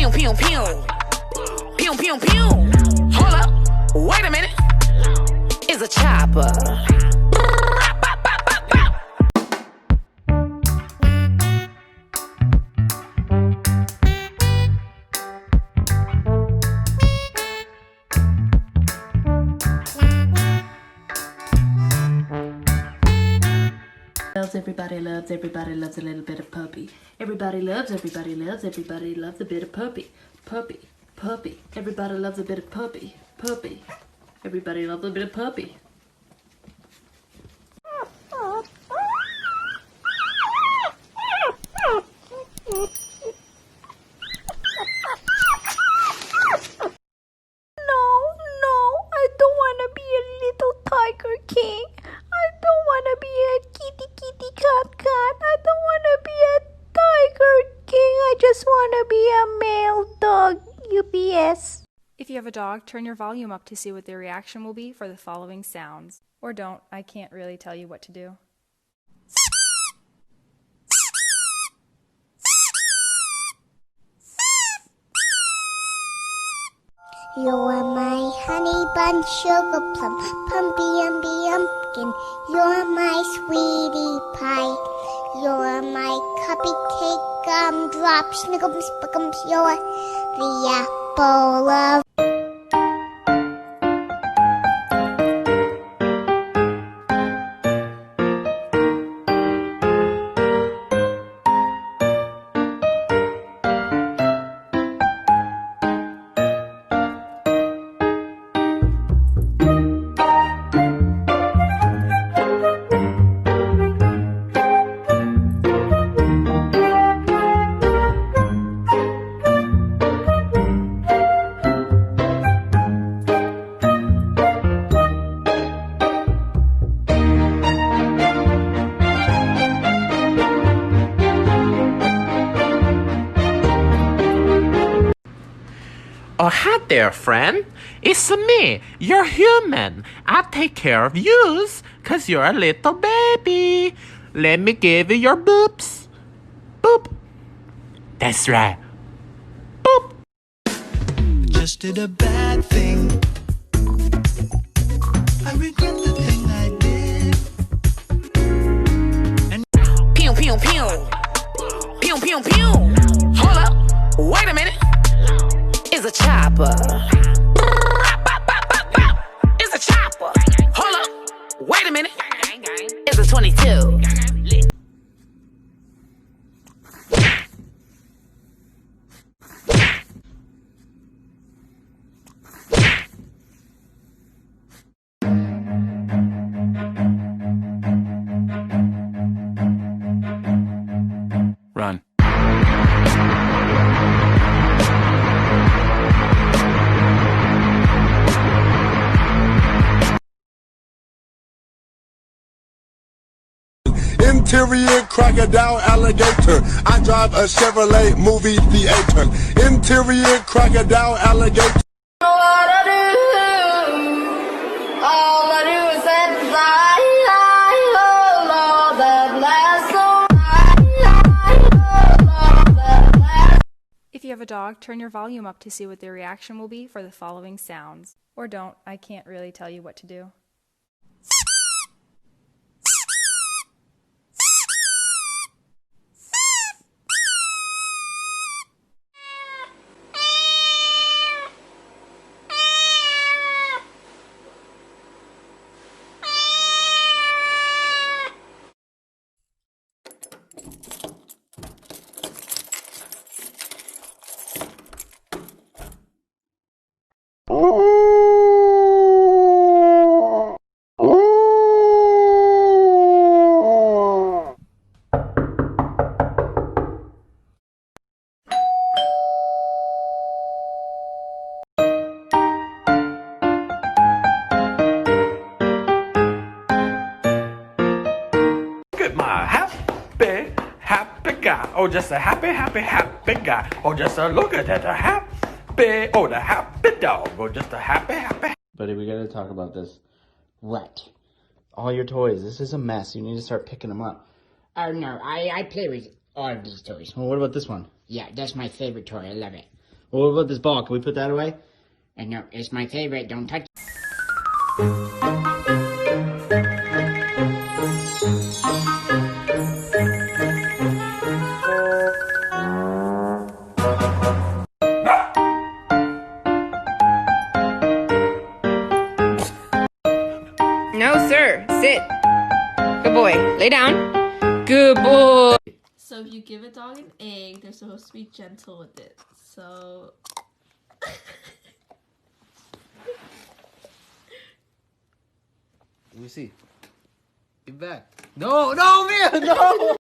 Pew, pew, pew. Pew, pew, pew. Hold up. Wait a minute. It's a chopper. Everybody loves a little bit of puppy. Everybody loves a bit of puppy. Puppy. Everybody loves a bit of puppy. Everybody loves a bit of puppy. No, I don't want to be a little tiger king. I don't want to be a kitty cat. I don't want to be a tiger king. I just want to be a male dog. UPS. If you have a dog, turn your volume up to see what their reaction will be for the following sounds. Or don't, I can't really tell you what to do. You're my honey bun, sugar plum, pumpkin. You're my sweetie pie. You're my cupcake, gumdrop, snickums, spickums. You're the apple of Oh, hi there, friend. It's me, your human. I take care of yous, 'cause you're a little baby. Let me give you your boops. Boop. That's right. Boop. Just did a bad thing. I regret the thing I did. And Pew, pew, pew. Pew, pew, pew. Hold up. Wait a minute. It's a chopper. It's a chopper. Hold up. Wait a minute. It's a 22. Run. Interior crocodile alligator. I drive a Chevrolet movie theater. Interior crocodile alligator. What I do, all I do is that fly, oh Lord, that last song, that last. If you have a dog, turn your volume up to see what their reaction will be for the following sounds. Or don't, I can't really tell you what to do. happy guy. Oh, just a happy guy. Oh, just a look at that, the happy dog. Oh, just a happy. Buddy, we gotta talk about this. What? All your toys. This is a mess. You need to start picking them up. Oh, no, I play with all of these toys. Well, what about this one? Yeah, that's my favorite toy. I love it. Well, what about this ball? Can we put that away? And no, it's my favorite. Don't touch. No, sir. Sit. Good boy. Lay down. Good boy. So if you give a dog an egg, they're supposed to be gentle with it. So Let me see. Get back. No, no, man, no!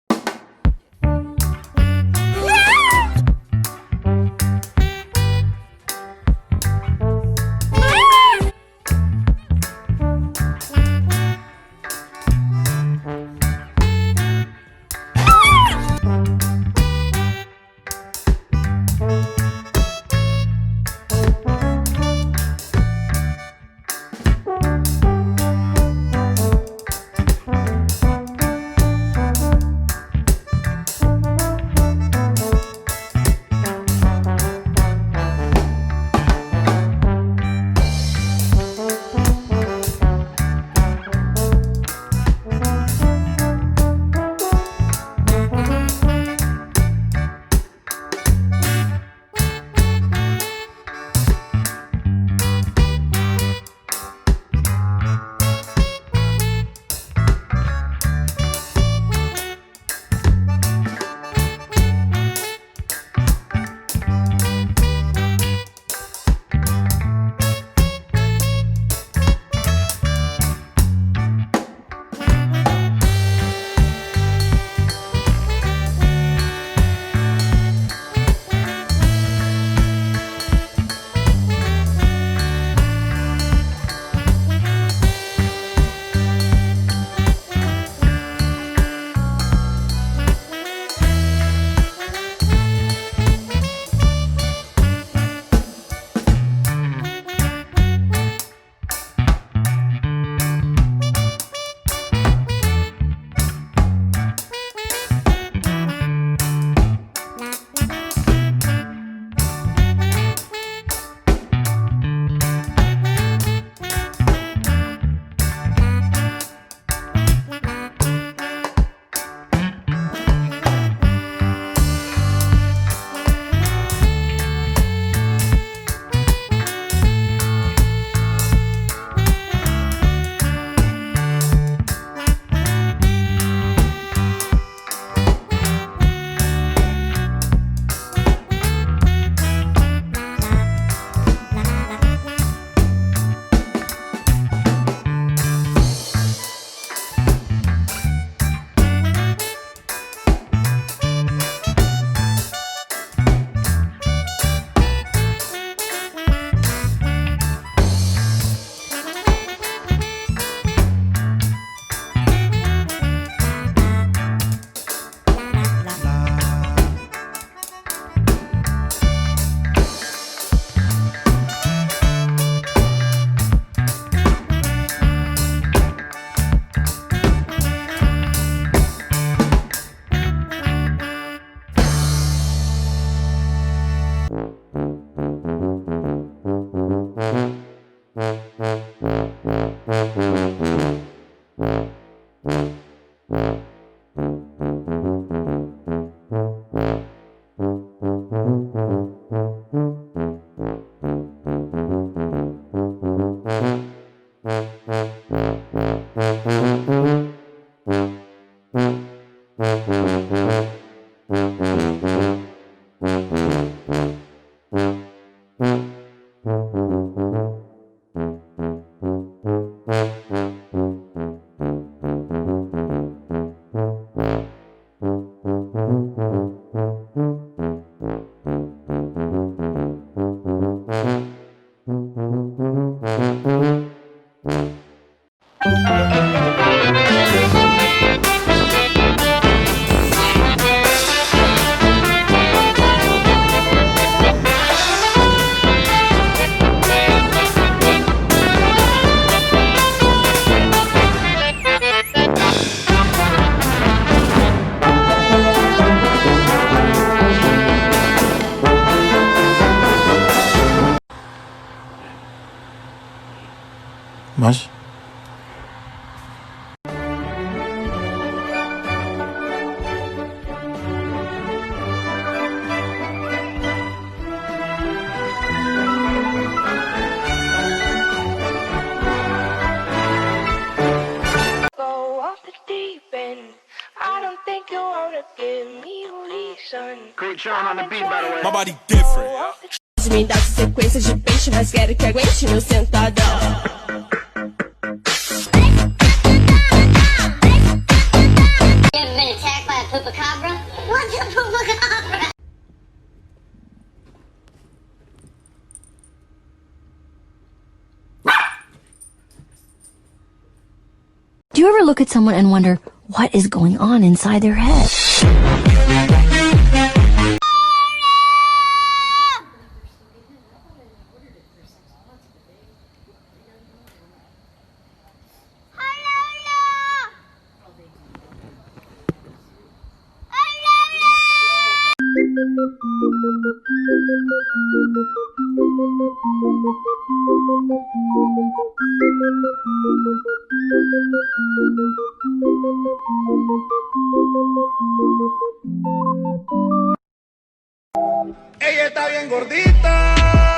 Mas? Go off the deep end. I don't think you wanna give me a reason. Great Sean on the beat, by the way. My body different. Me dá sequência de peixe, mas quero que aguente meu sentadão. You ever been attacked by a pupacabra? What's a pupacabra? Do you ever look at someone and wonder what is going on inside their head? Ella está bien gordita.